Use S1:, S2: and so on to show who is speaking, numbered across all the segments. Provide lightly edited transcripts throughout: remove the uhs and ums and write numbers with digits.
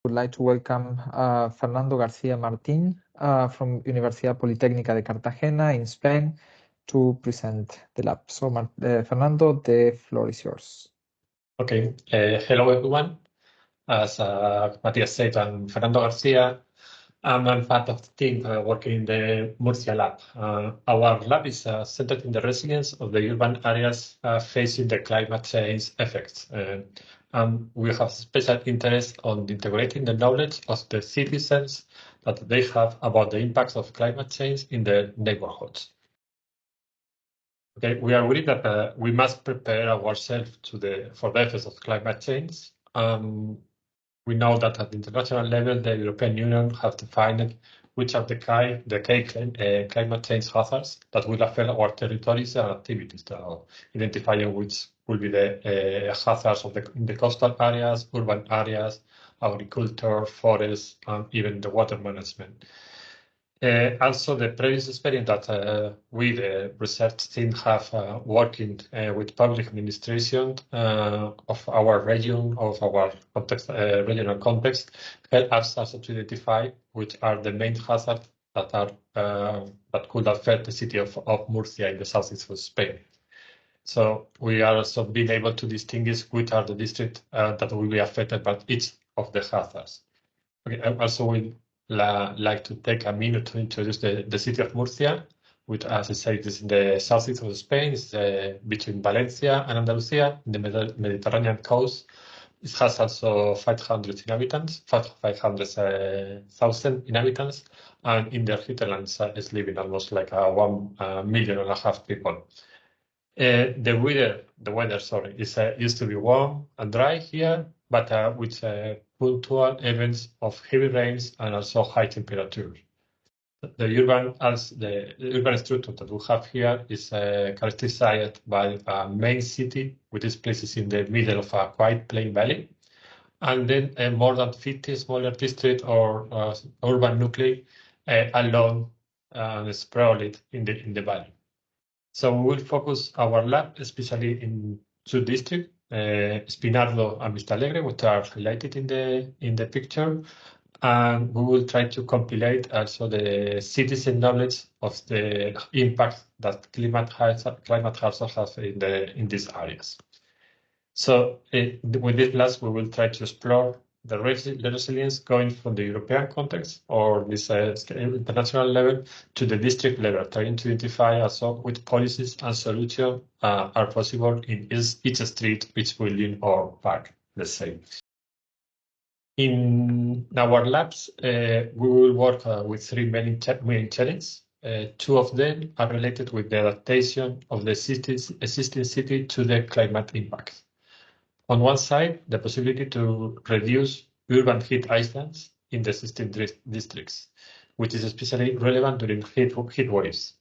S1: would like to welcome Fernando García Martín from Universidad Politécnica de Cartagena in Spain to present the lab. So, Fernando, the floor is yours.
S2: Okay. Hello, everyone. As Matías said, I'm Fernando García. I'm part of the team working in the Murcia Lab. Our lab is centered in the resilience of the urban areas facing the climate change effects. We have special interest on integrating the knowledge of the citizens that they have about the impacts of climate change in their neighborhoods. Okay, we agree that we must prepare ourselves for the effects of climate change. We know that at the international level, the European Union has defined which are the climate change hazards that will affect our territories and activities, identifying which will be the hazards in the coastal areas, urban areas, agriculture, forests, and even the water management. Also, the previous experience that we, the research team, have working with public administration of our region, of our context, regional context, help us also to identify which are the main hazards that are that could affect the city of Murcia in the southeast of Spain. So we are also being able to distinguish which are the districts that will be affected by each of the hazards. Okay, also we like to take a minute to introduce the city of Murcia, which, as I said, is in the southeast of Spain. It's between Valencia and Andalusia, in the Mediterranean coast. It has also 500,000 inhabitants, and in the hinterlands is living almost like 1.5 million people. The weather, is used to be warm and dry here, but with punctual events of heavy rains and also high temperatures. The urban structure that we have here is characterized by a main city, which is placed in the middle of a quite plain valley, and then more than 50 smaller districts or urban nuclei along and sprawled in the valley. So we will focus our lab especially in two districts, Espinardo and Vistalegre, which are highlighted in the picture, and we will try to compilate also the citizen knowledge of the impact that climate hazards have in these areas. So with this class, we will try to explore the resilience going from the European context or this international level to the district level, trying to identify also which policies and solutions are possible in each street, each building or park, let's say. In our labs, we will work with three main challenges. Two of them are related with the adaptation of the existing city to the climate impact. On one side, the possibility to reduce urban heat islands in the existing districts, which is especially relevant during heat waves.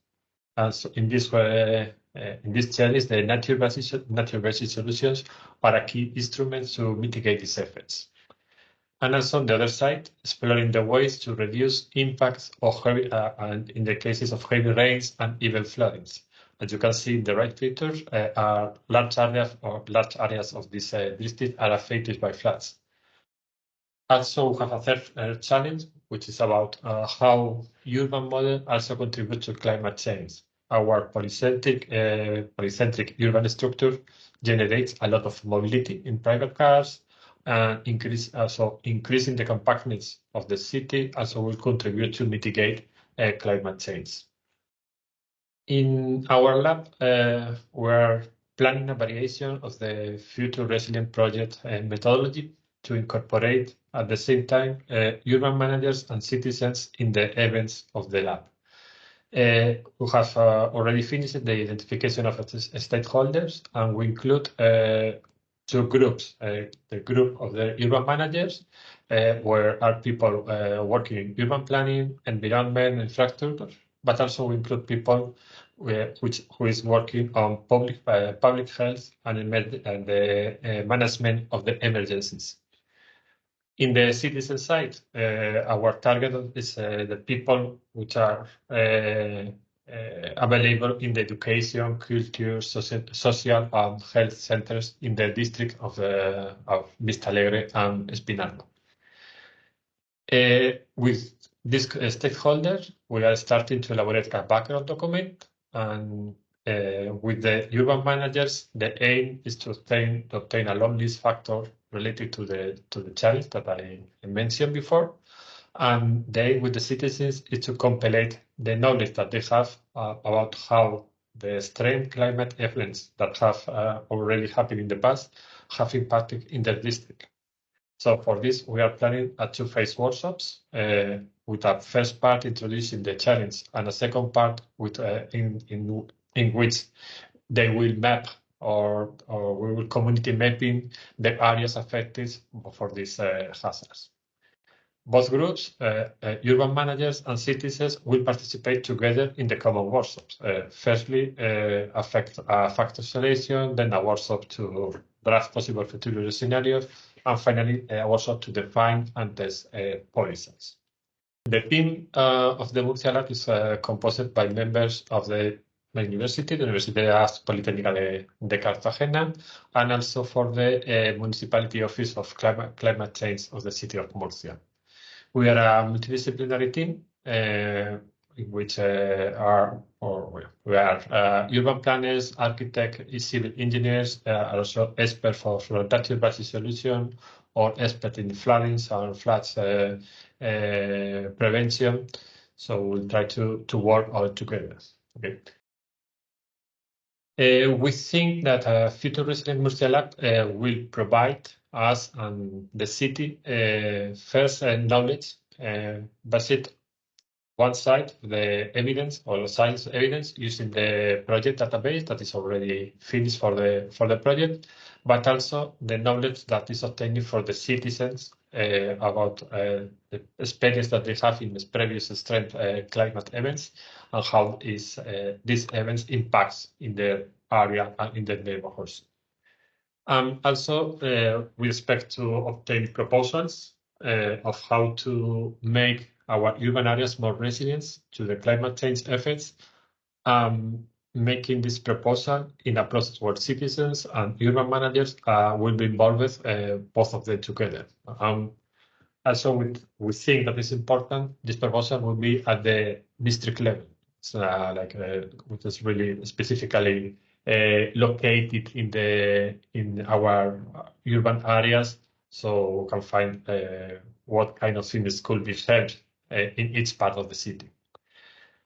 S2: And so in this challenge, the nature-based solutions are a key instrument to mitigate these effects. And also on the other side, exploring the ways to reduce impacts of heavy, and in the cases of heavy rains and even floodings. As you can see in the right picture, large areas of this district are affected by floods. Also, we have a third challenge, which is about how urban model also contributes to climate change. Our polycentric urban structure generates a lot of mobility in private cars, and increasing the compactness of the city also will contribute to mitigate climate change. In our lab, we're planning a variation of the Future Resilient project methodology to incorporate at the same time urban managers and citizens in the events of the lab. We have already finished the identification of stakeholders, and we include two groups. The group of the urban managers, where are people working in urban planning, environment, infrastructure, but also we include people who is working on public health and the management of the emergencies. In the citizen side, our target is the people which are available in the education, culture, social and health centers in the district of Vistalegre and Espinardo. With these stakeholders, we are starting to elaborate a background document, and with the urban managers, the aim is to obtain a long list factor related to the challenge that I mentioned before. And the aim with the citizens is to compilate the knowledge that they have about how the extreme climate events that have already happened in the past have impacted in their district. So for this, we are planning a two-phase workshops with a first part introducing the challenge and a second part with in which they will map or we will community mapping the areas affected for these hazards. Both groups, urban managers and citizens, will participate together in the common workshops. Firstly, a factor selection, then a workshop to draft possible future scenarios, and finally, a workshop to define and test policies. The team of the Murcia Lab is composed by members of the university, the Universidad Politécnica de Cartagena, and also for the Municipality Office of Climate Change of the city of Murcia. We are a multidisciplinary team in which we are urban planners, architects, civil engineers, also experts for flood basic solution, or experts in floodings or floods prevention. So we'll try to work all together. Okay. We think that FUTURESILIENCE Murcia Lab will provide us and the city first knowledge based one side the evidence or science evidence using the project database that is already finished for the project, but also the knowledge that is obtained for the citizens about the experience that they have in the previous extreme climate events and how these events impacts in their area and in their neighborhoods. Also, we expect to obtain proposals of how to make our urban areas more resilient to the climate change effects, making this proposal in a process where citizens and urban managers will be involved with both of them together. Also, we think that it's important, this proposal will be at the district level. So, which is really specifically located in our urban areas, so we can find what kind of things could be held in each part of the city.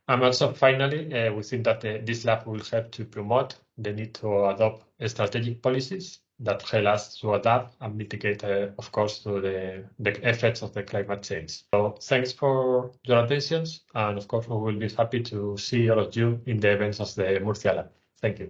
S2: And also, finally, we think that this lab will help to promote the need to adopt strategic policies that help us to adapt and mitigate, of course, to the effects of the climate change. So thanks for your attention. And of course, we will be happy to see all of you in the events of the Murcia Lab. Thank you.